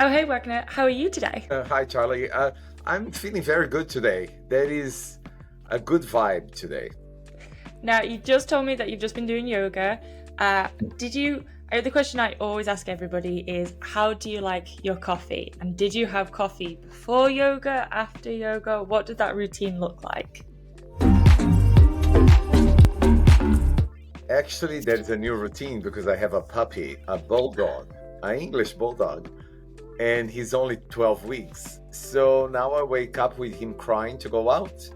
Oh, hey, Wagner. How are you today? Hi, Charlie. I'm feeling very good today. There is a good vibe today. Now, you just told me that you've just been doing yoga. Did you? The question I always ask everybody is, how do you like your coffee? And did you have coffee before yoga, after yoga? What did that routine look like? Actually, there's a new routine because I have a puppy, a bulldog, an English bulldog, and he's only 12 weeks. So now I wake up with him crying to go out.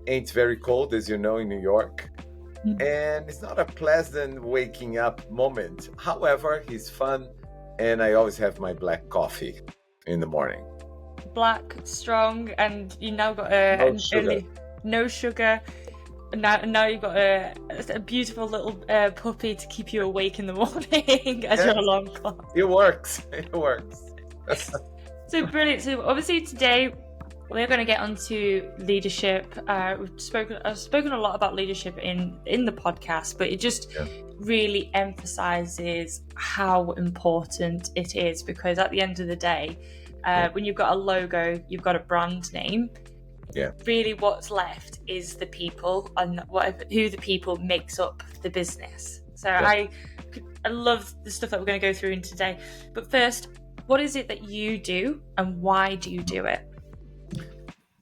And it's very cold, as you know, in New York. And it's not a pleasant waking up moment. However, he's fun, and I always have my black coffee in the morning. Black, strong, and you now got No an sugar. early, no sugar. Now you've got a beautiful little puppy to keep you awake in the morning as your Yes, alarm clock. it works. It works. So brilliant. So obviously today we're going to get onto leadership. I've spoken a lot about leadership in the podcast, but it just Yeah. really emphasizes how important it is, because at the end of the day, Yeah. when you've got a logo, you've got a brand name. Yeah. Really, what's left is the people, and who the people makes up the business. So Yeah. I love the stuff that we're going to go through in today. But first, what is it that you do, and why do you do it?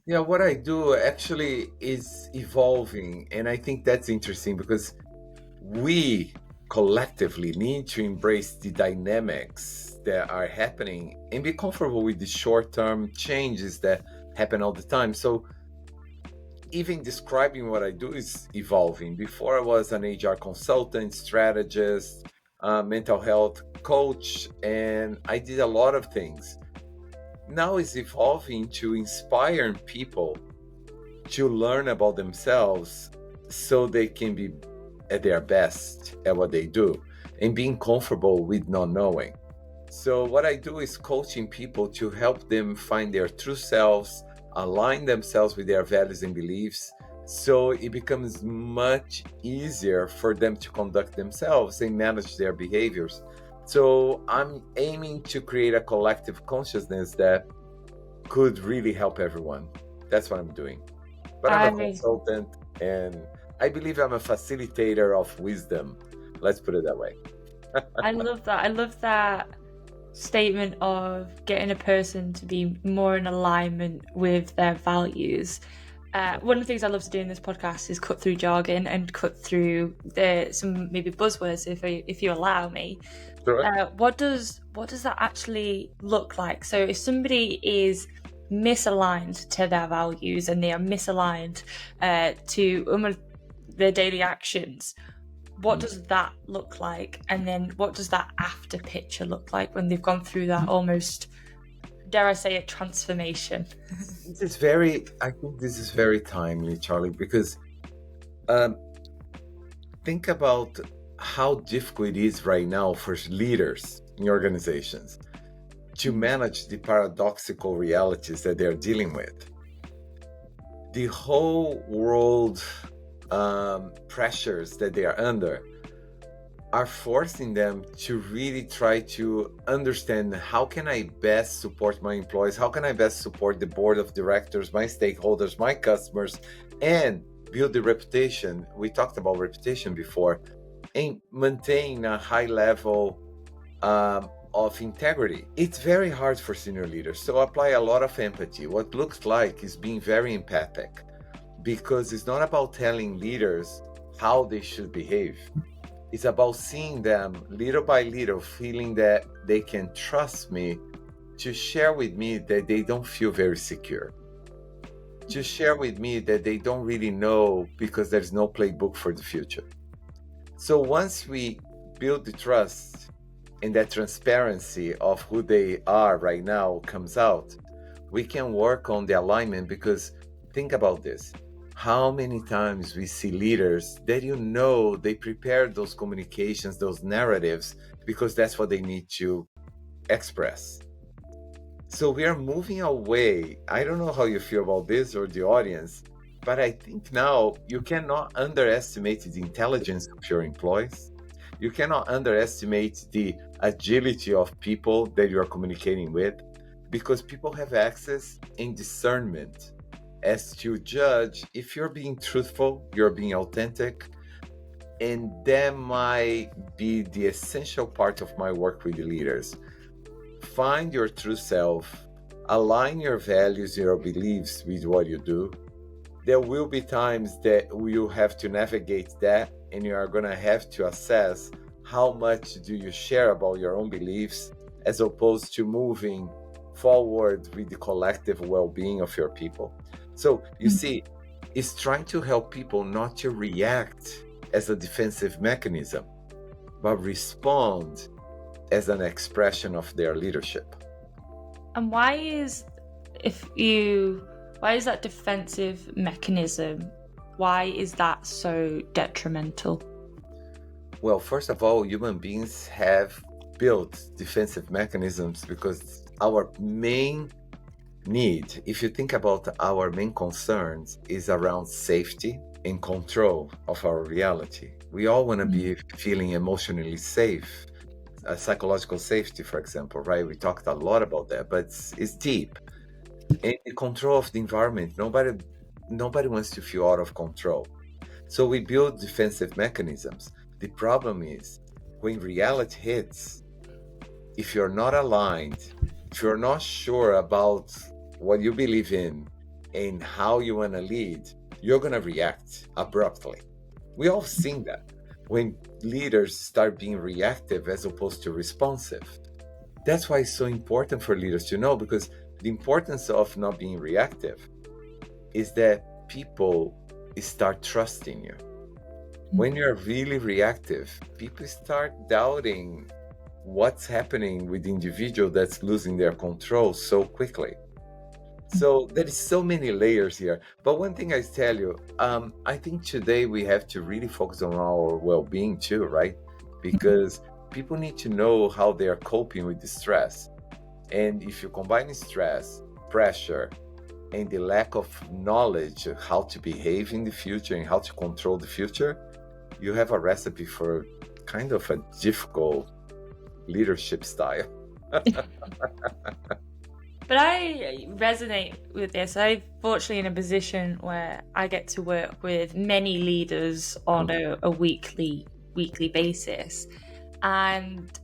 Yeah, what I do actually is evolving. And I think that's interesting because we collectively need to embrace the dynamics that are happening and be comfortable with the short-term changes that happen all the time. So even describing what I do is evolving. Before I was an HR consultant, strategist, mental health coach, and I did a lot of things. Now it's evolving to inspire people to learn about themselves so they can be at their best at what they do and being comfortable with not knowing. So what I do is coaching people to help them find their true selves, align themselves with their values and beliefs, so it becomes much easier for them to conduct themselves and manage their behaviors. So I'm aiming to create a collective consciousness that could really help everyone. That's what I'm doing. But I'm a I consultant and I believe I'm a facilitator of wisdom. Let's put it that way. I love that. I love that statement of getting a person to be more in alignment with their values. One of the things I love to do in this podcast is cut through jargon and cut through some maybe buzzwords, if you allow me. Sure. What does that actually look like? So if somebody is misaligned to their values and they are misaligned to their daily actions, what does that look like? And then what does that after picture look like when they've gone through that almost, dare I say it, transformation? I think this is very timely, Charlie, because think about how difficult it is right now for leaders in organizations to manage the paradoxical realities that they're dealing with. The whole world pressures that they are under are forcing them to really try to understand, how can I best support my employees? How can I best support the board of directors, my stakeholders, my customers, and build the reputation? We talked about reputation before, and maintain a high level of integrity. It's very hard for senior leaders. So apply a lot of empathy. What looks like is being very empathic, because it's not about telling leaders how they should behave. It's about seeing them little by little, feeling that they can trust me to share with me that they don't feel very secure, to share with me that they don't really know because there's no playbook for the future. So once we build the trust and that transparency of who they are right now comes out, we can work on the alignment. Because think about this. How many times we see leaders that they prepare those communications, those narratives, because that's what they need to express. So we are moving away. I don't know how you feel about this or the audience, but I think now you cannot underestimate the intelligence of your employees. You cannot underestimate the agility of people that you are communicating with, because people have access and discernment as to judge if you're being truthful, you're being authentic. And that might be the essential part of my work with the leaders. Find your true self, align your values, your beliefs with what you do. There will be times that you have to navigate that, and you are going to have to assess how much do you share about your own beliefs as opposed to moving forward with the collective well-being of your people. So you see, it's trying to help people not to react as a defensive mechanism, but respond as an expression of their leadership. And why is that defensive mechanism, why is that so detrimental? Well, first of all, human beings have built defensive mechanisms because our main need, if you think about our main concerns, is around safety and control of our reality. We all want to be feeling emotionally safe, psychological safety, for example, right? We talked a lot about that, but it's deep. And the control of the environment, nobody wants to feel out of control. So we build defensive mechanisms. The problem is when reality hits, if you're not aligned, if you're not sure about what you believe in and how you want to lead, you're going to react abruptly. We all seen that when leaders start being reactive as opposed to responsive. That's why it's so important for leaders to know, because the importance of not being reactive is that people start trusting you. When you're really reactive, people start doubting what's happening with the individual that's losing their control so quickly. So there is so many layers here. But one thing I tell you, I think today we have to really focus on our well-being too, right? Because people need to know how they are coping with the stress. And if you combine stress, pressure, and the lack of knowledge of how to behave in the future and how to control the future, you have a recipe for kind of a difficult leadership style. But I resonate with this. I'm fortunately in a position where I get to work with many leaders on a weekly basis. And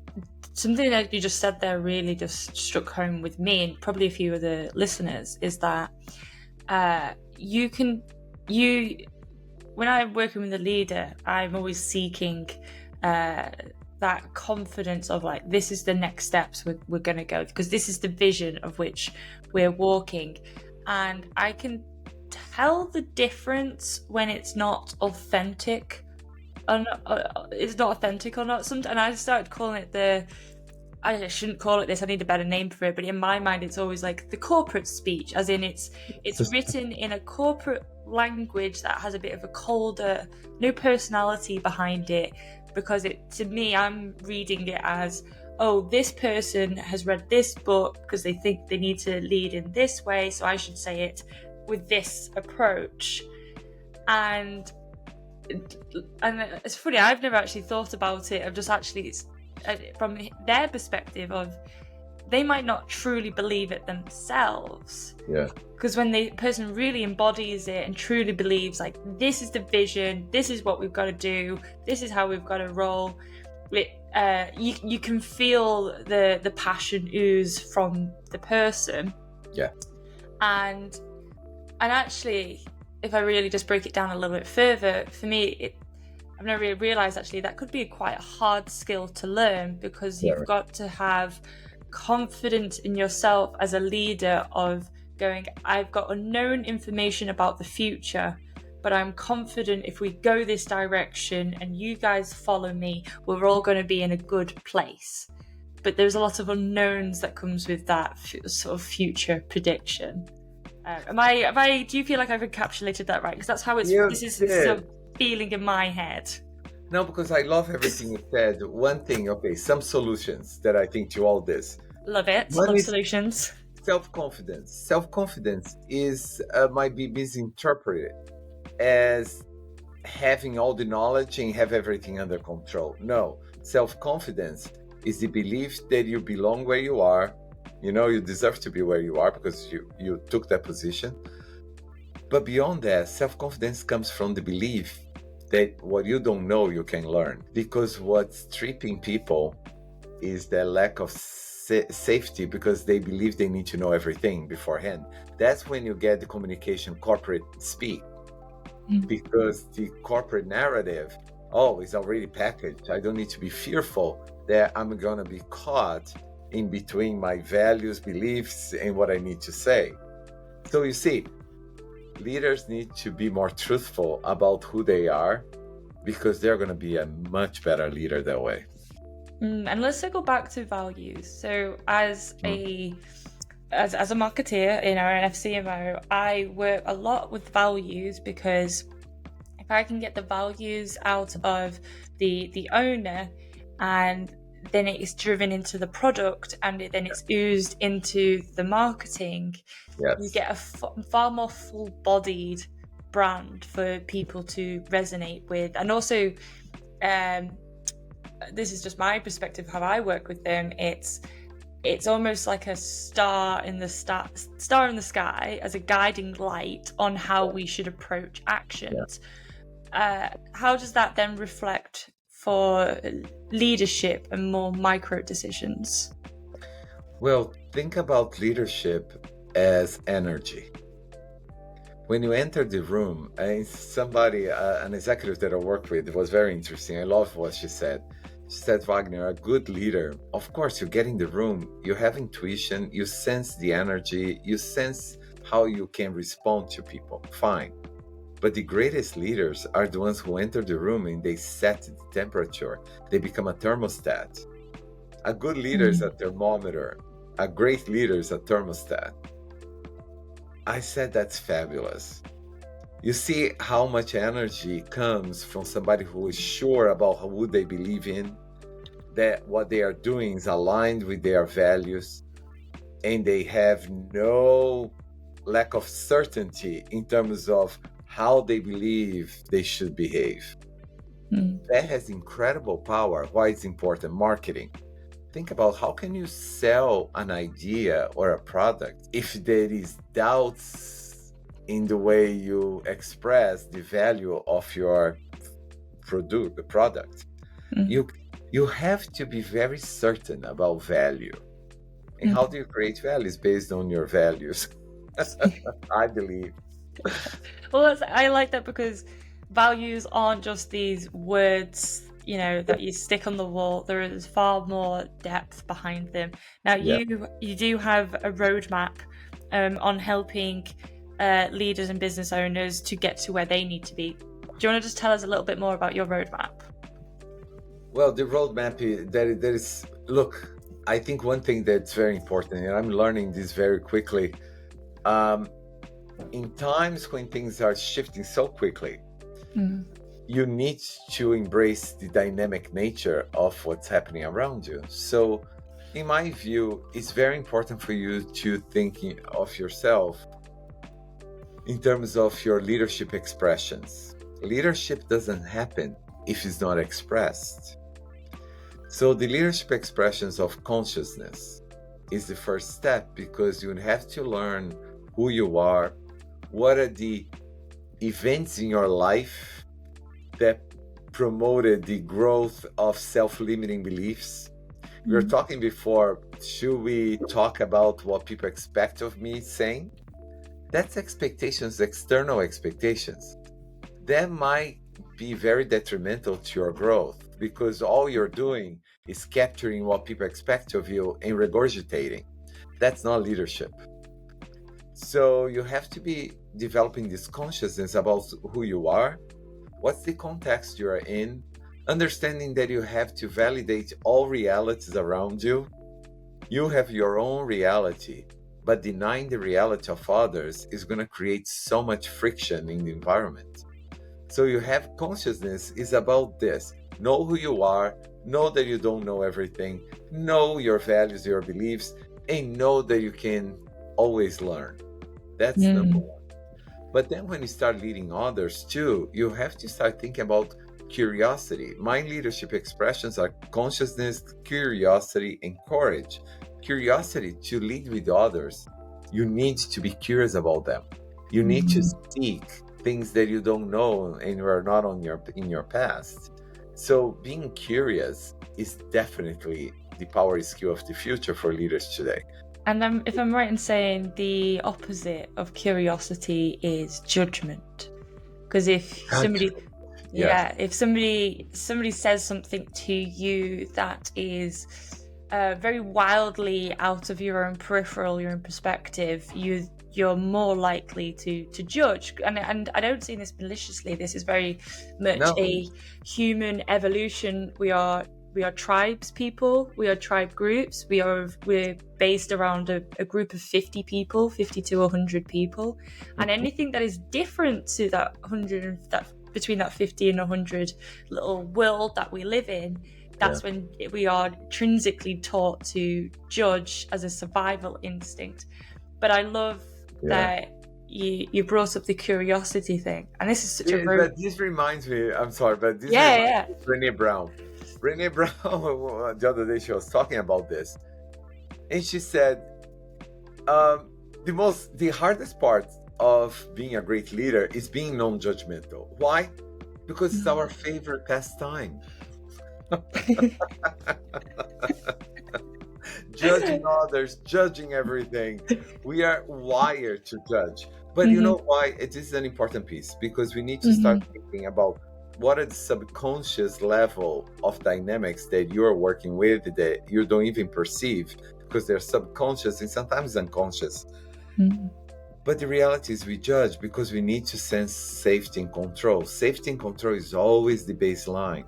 something that you just said there really just struck home with me and probably a few of the listeners, is that when I'm working with a leader, I'm always seeking that confidence of like, this is the next steps we're going to go, because this is the vision of which we're walking. And I can tell the difference when it's not authentic or not, and I started calling it I shouldn't call it this, I need a better name for it, but in my mind it's always like the corporate speech, as in it's written in a corporate language that has a bit of a colder, no personality behind it, because to me, I'm reading it as, oh, this person has read this book because they think they need to lead in this way, so I should say it with this approach. And it's funny, I've never actually thought about it. I've just actually, from their perspective of, they might not truly believe it themselves. Yeah. Because when the person really embodies it and truly believes, like, this is the vision, this is what we've got to do, this is how we've got to roll, you can feel the passion ooze from the person. Yeah. And actually, if I really just break it down a little bit further, for me, I've never really realised actually that could be quite a hard skill to learn, because you've got to have confidence in yourself as a leader of going, I've got unknown information about the future, but I'm confident if we go this direction and you guys follow me, we're all going to be in a good place. But there's a lot of unknowns that comes with that sort of future prediction. Do you feel like I've encapsulated that right? Because that's how this is sort of feeling in my head. No, because I love everything you said. One thing, some solutions that I think to all this. Love it. Love solutions. Self-confidence. Self-confidence might be misinterpreted as having all the knowledge and have everything under control. No, Self-confidence is the belief that you belong where you are. You know, you deserve to be where you are because you took that position. But beyond that, self-confidence comes from the belief that what you don't know, you can learn. Because what's tripping people is the lack of safety because they believe they need to know everything beforehand. That's when you get the communication corporate speak. Because the corporate narrative, oh, is already packaged. I don't need to be fearful that I'm going to be caught in between my values, beliefs, and what I need to say. So you see, leaders need to be more truthful about who they are because they're going to be a much better leader that way. And let's circle back to values. So as a marketeer in our NFCMO, I work a lot with values because if I can get the values out of the owner and then it's driven into the product and then it's oozed into the marketing, you get a far more full-bodied brand for people to resonate with. And also, this is just my perspective, how I work with them. It's almost like a star in the sky as a guiding light on how we should approach actions. How does that then reflect for leadership and more micro decisions? Well, think about leadership as energy. When you enter the room, and somebody, an executive that I worked with, was very interesting. I love what she said. She said, Wagner, a good leader, of course, you get in the room, you have intuition, you sense the energy, you sense how you can respond to people. Fine. But the greatest leaders are the ones who enter the room and they set the temperature. They become a thermostat. A good leader is a thermometer. A great leader is a thermostat. I said that's fabulous. You see how much energy comes from somebody who is sure about who they believe in, that what they are doing is aligned with their values, and they have no lack of certainty in terms of how they believe they should behave. That has incredible power. Why it's important? Marketing. Think about how can you sell an idea or a product if there is doubts in the way you express the value of your product. You have to be very certain about value. And how do you create values? Based on your values. I believe. Well, I like that because values aren't just these words, that you stick on the wall. There is far more depth behind them. Now, you do have a roadmap on helping leaders and business owners to get to where they need to be. Do you want to just tell us a little bit more about your roadmap? Well, the roadmap, there is, look, I think one thing that's very important, and I'm learning this very quickly, in times when things are shifting so quickly, you need to embrace the dynamic nature of what's happening around you. So, in my view, it's very important for you to think of yourself in terms of your leadership expressions. Leadership doesn't happen if it's not expressed. So the leadership expressions of consciousness is the first step, because you have to learn who you are, what are the events in your life that promoted the growth of self-limiting beliefs. We were talking before, should we talk about what people expect of me saying? That's expectations, external expectations. That might be very detrimental to your growth, because all you're doing is capturing what people expect of you and regurgitating. That's not leadership. So you have to be developing this consciousness about who you are, what's the context you are in, understanding that you have to validate all realities around you. You have your own reality, but denying the reality of others is going to create so much friction in the environment. So you have consciousness is about this. Know who you are, know that you don't know everything, know your values, your beliefs, and know that you can always learn. That's number one. But then when you start leading others too, you have to start thinking about curiosity. My leadership expressions are consciousness, curiosity, and courage. Curiosity to lead with others. You need to be curious about them. You need to seek things that you don't know and are not in your past. So being curious is definitely the power skill of the future for leaders today. And if I'm right in saying the opposite of curiosity is judgment, because if somebody, if somebody says something to you that is very wildly out of your own peripheral, your own perspective, you're more likely to judge. And I don't see this maliciously. This is very much a human evolution. We are tribes people. We are tribe groups. We're based around a group of 50 people, 50 to 100 people, and anything that is different to that 100, that between that 50 and 100 little world that we live in, that's when we are intrinsically taught to judge as a survival instinct. But I love that you brought up the curiosity thing, and this is such a but this reminds me, I'm sorry, but this reminds me of Brené Brown. Brené Brown, the other day, she was talking about this, and she said, the hardest part of being a great leader is being non-judgmental. Why? Because it's our favorite pastime. Judging others, judging everything. We are wired to judge. But you know why? It is an important piece, because we need to start thinking about what are the subconscious level of dynamics that you're working with that you don't even perceive, because they're subconscious and sometimes unconscious. But the reality is we judge because we need to sense safety and control. Safety and control is always the baseline.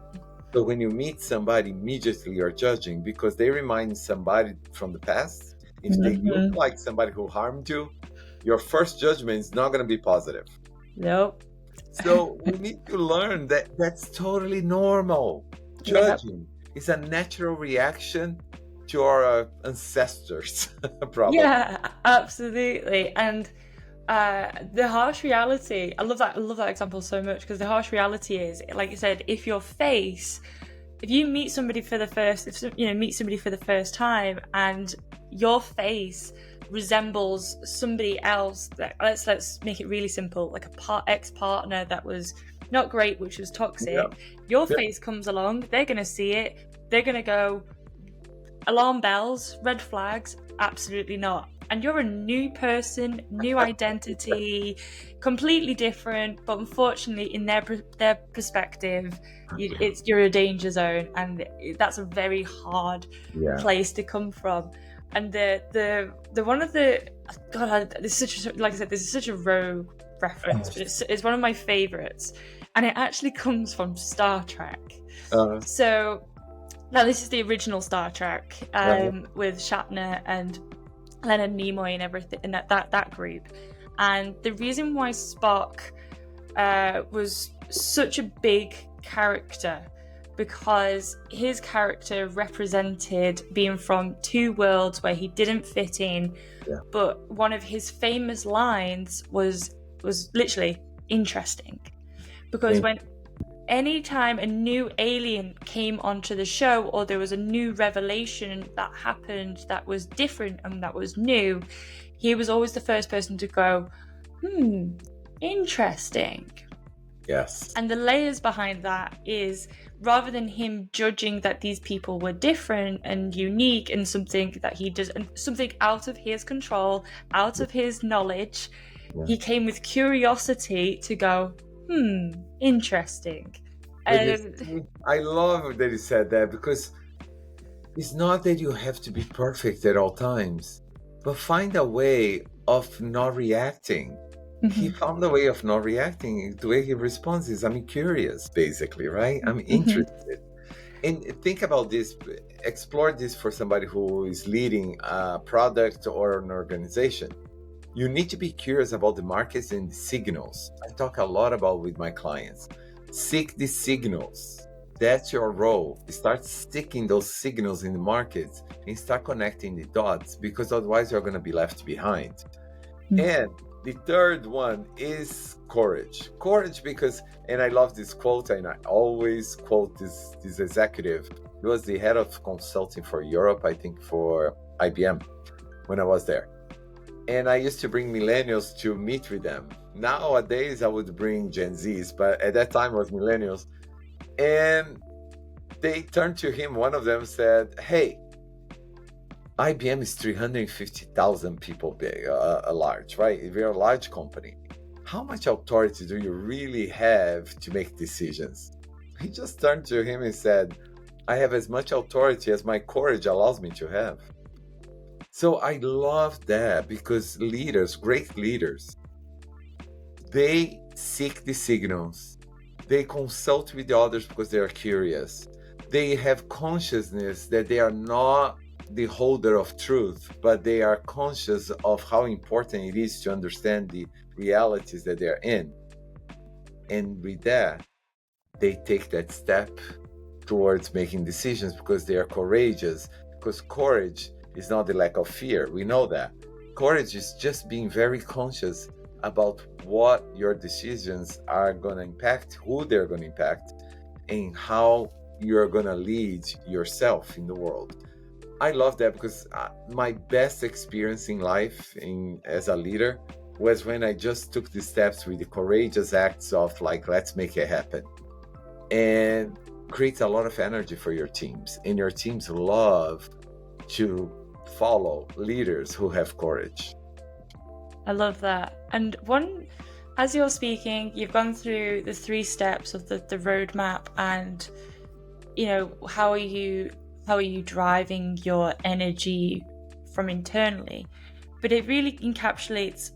So when you meet somebody, immediately you're judging because they remind somebody from the past. If they look like somebody who harmed you, your first judgment is not going to be positive. Nope. So we need to learn that that's totally normal. Judging is a natural reaction to our ancestors, probably. Yeah, absolutely. And the harsh reality, I love that example so much, because the harsh reality is, like you said, if you meet somebody for the first time and your face resembles somebody else, that let's make it really simple, like a ex-partner that was not great, which was toxic, your face comes along, they're going to see it, they're going to go, alarm bells, red flags, absolutely not. And you're a new person, new identity, completely different, but unfortunately in their perspective, you're a danger zone, and that's a very hard place to come from. And the one of the, God, this is such a rogue reference, but it's one of my favorites, and it actually comes from Star Trek. So now this is the original Star Trek, with Shatner and Leonard Nimoy and everything, and that group. And the reason why Spock was such a big character, because his character represented being from two worlds where he didn't fit in. But one of his famous lines was literally interesting, because anytime a new alien came onto the show, or there was a new revelation that happened that was different and that was new, he was always the first person to go, interesting. Yes. And the layers behind that is, rather than him judging that these people were different and unique and something that he does, and something out of his control, out of his knowledge, he came with curiosity to go, interesting. I love that you said that, because it's not that you have to be perfect at all times, but find a way of not reacting. He found a way of not reacting. The way he responds is, I'm curious, basically, right? I'm interested. And think about this, explore this for somebody who is leading a product or an organization. You need to be curious about the markets and the signals. I talk a lot about with my clients. Seek the signals. That's your role. Start sticking those signals in the markets and start connecting the dots, because otherwise you're going to be left behind. And The third one is courage. Courage because, and I love this quote, and I always quote this executive. He was the head of consulting for Europe, I think for IBM when I was there. And I used to bring millennials to meet with them. Nowadays, I would bring Gen Zs, but at that time it was millennials. And they turned to him. One of them said, "Hey, IBM is 350,000 people big, large, right? We're a large company. How much authority do you really have to make decisions?" He just turned to him and said, "I have as much authority as my courage allows me to have." So I love that because leaders, great leaders, they seek the signals. They consult with the others because they are curious. They have consciousness that they are not the holder of truth, but they are conscious of how important it is to understand the realities that they're in. And with that, they take that step towards making decisions because they are courageous. Because courage is not the lack of fear. We know that. Courage is just being very conscious about what your decisions are going to impact, who they're going to impact, and how you're going to lead yourself in the world. I love that because my best experience in life as a leader was when I just took the steps with the courageous acts of like, let's make it happen. And creates a lot of energy for your teams. And your teams love to follow leaders who have courage. I love that. And as you're speaking, you've gone through the 3 steps of the roadmap, and how are you driving your energy from internally? But it really encapsulates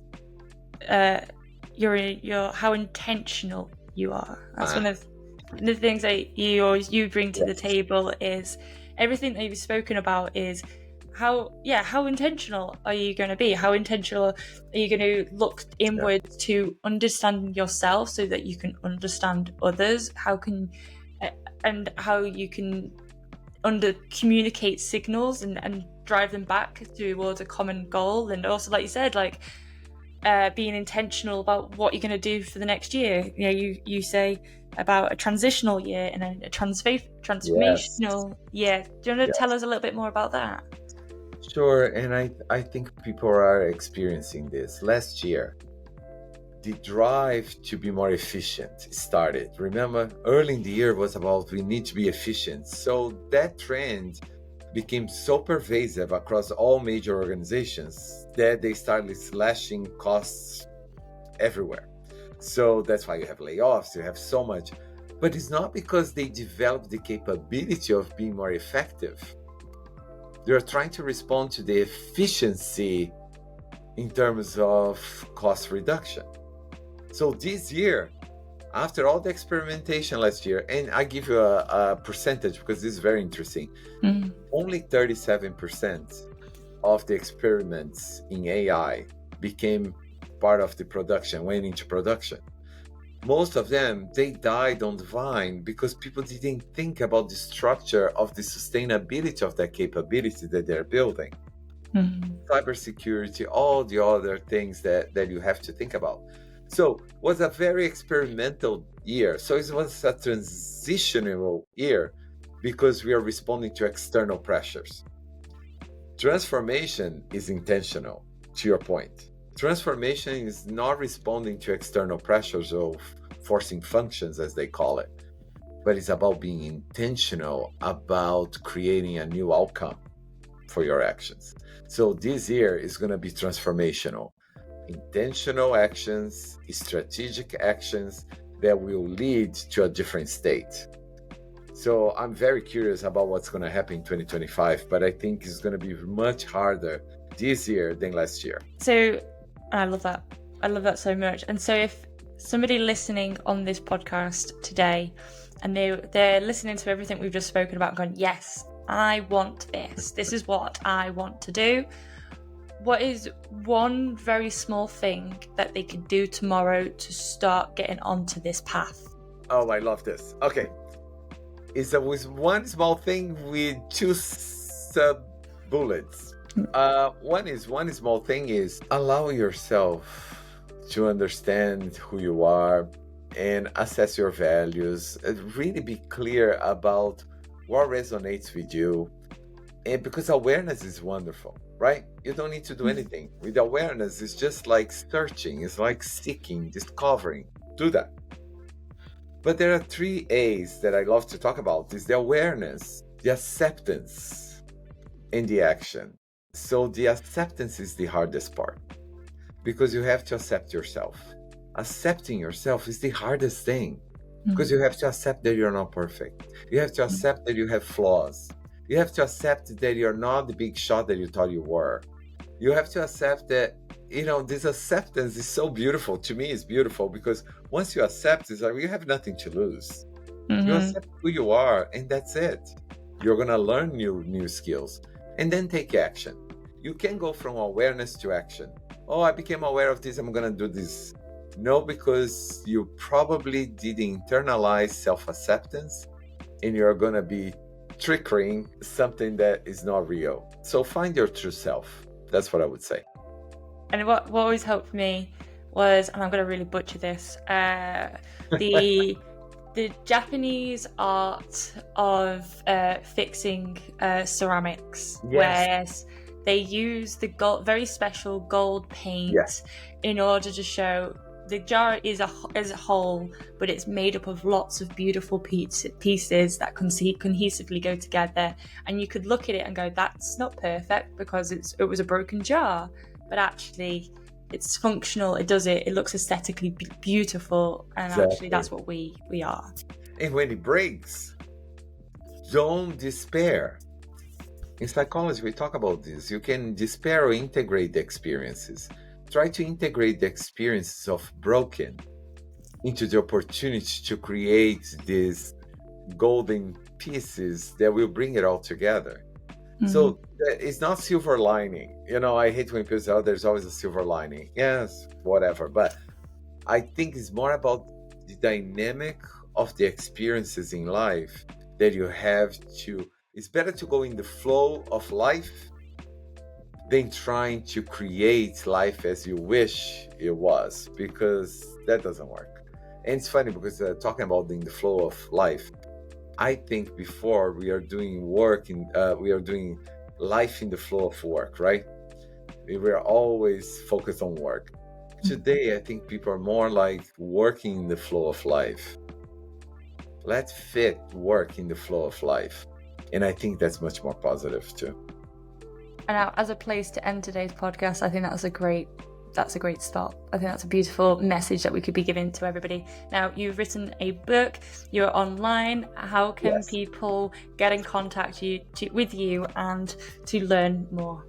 your how intentional you are. That's one of the things that you bring to the table. Is everything that you've spoken about is how intentional are you going to be? How intentional are you going to look inwards to understand yourself so that you can understand others? How you can communicate signals and drive them back towards a common goal? And also, like you said, like being intentional about what you're going to do for the next year. You say about a transitional year and a transformational year. Do you want to tell us a little bit more about that? Sure, and I think people are experiencing this. Last year, the drive to be more efficient started. Remember, early in the year was about we need to be efficient. So that trend became so pervasive across all major organizations that they started slashing costs everywhere. So that's why you have layoffs, you have so much. But it's not because they developed the capability of being more effective. They're trying to respond to the efficiency in terms of cost reduction. So this year, after all the experimentation last year, and I give you a percentage because this is very interesting, only 37% of the experiments in AI became part of the production, went into production. Most of them, they died on the vine because people didn't think about the structure of the sustainability of that capability that they're building. Cybersecurity, all the other things that you have to think about. So it was a very experimental year. So it was a transitional year because we are responding to external pressures. Transformation is intentional, to your point. Transformation is not responding to external pressures of forcing functions, as they call it, but it's about being intentional about creating a new outcome for your actions. So this year is going to be transformational. Intentional actions, strategic actions that will lead to a different state. So I'm very curious about what's going to happen in 2025, but I think it's going to be much harder this year than last year. So I love that. I love that so much. And so if somebody listening on this podcast today and they're listening to everything we've just spoken about and going, yes, I want this. This is what I want to do. What is one very small thing that they could do tomorrow to start getting onto this path? Oh, I love this. Okay. It's always one small thing with 2 sub bullets. One small thing is allow yourself to understand who you are and assess your values, really be clear about what resonates with you. And because awareness is wonderful, right? You don't need to do anything. With awareness, it's just like searching, it's like seeking, discovering. Do that. But there are 3 A's that I love to talk about. Is the awareness, the acceptance, and the action. So the acceptance is the hardest part because you have to accept yourself. Accepting yourself is the hardest thing because you have to accept that you're not perfect. You have to accept that you have flaws. You have to accept that you're not the big shot that you thought you were. You have to accept that, this acceptance is so beautiful. To me, it's beautiful because once you accept, it's like you have nothing to lose. You accept who you are, and that's it. You're going to learn new skills and then take action. You can go from awareness to action. Oh, I became aware of this. I'm going to do this. No, because you probably didn't internalize self-acceptance and you're going to be triggering something that is not real. So find your true self. That's what I would say. And what always helped me was, and I'm going to really butcher this, the Japanese art of fixing ceramics, where they use the very special gold paint in order to show the jar is a whole, but it's made up of lots of beautiful pieces that cohesively go together. And you could look at it and go, that's not perfect because it was a broken jar, but actually it's functional. It does it. It looks aesthetically beautiful, and actually that's what we are. And when it breaks, don't despair. In psychology, we talk about this. You can despair or integrate the experiences. Try to integrate the experiences of broken into the opportunity to create these golden pieces that will bring it all together. So it's not silver lining. I hate when people say, oh, there's always a silver lining. Yes, whatever. But I think it's more about the dynamic of the experiences in life that you have to. It's better to go in the flow of life than trying to create life as you wish it was, because that doesn't work. And it's funny because talking about in the flow of life, I think before we are doing we are doing life in the flow of work, right? We were always focused on work. Today, I think people are more like working in the flow of life. Let's fit work in the flow of life. And I think that's much more positive too. And as a place to end today's podcast, I think that's a great start. I think that's a beautiful message that we could be giving to everybody. Now, you've written a book, you're online. How can people get in contact with you and to learn more?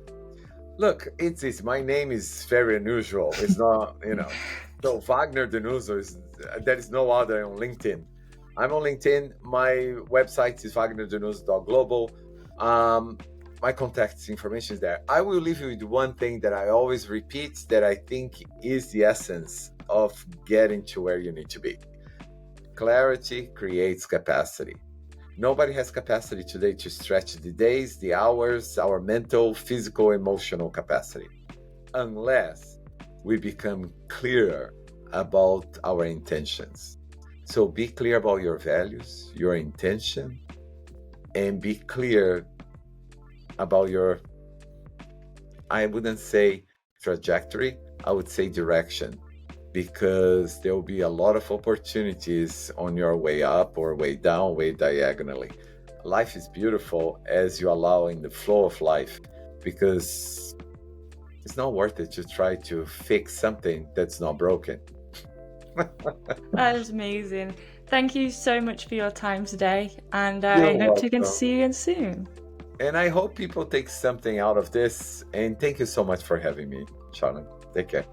Look, it's my name is very unusual. It's not, So Wagner Denuzzo there is no other on LinkedIn. I'm on LinkedIn. My website is wagnerdenuzzo.global. My contact information is there. I will leave you with one thing that I always repeat that I think is the essence of getting to where you need to be. Clarity creates capacity. Nobody has capacity today to stretch the days, the hours, our mental, physical, emotional capacity, unless we become clearer about our intentions. So be clear about your values, your intention, and be clear about your, I wouldn't say trajectory, I would say direction, because there will be a lot of opportunities on your way up or way down, way diagonally. Life is beautiful as you allow in the flow of life, because it's not worth it to try to fix something that's not broken. That is amazing. Thank you so much for your time today, and I hope to see you again soon. And I hope people take something out of this. And thank you so much for having me, Charlotte. Take care.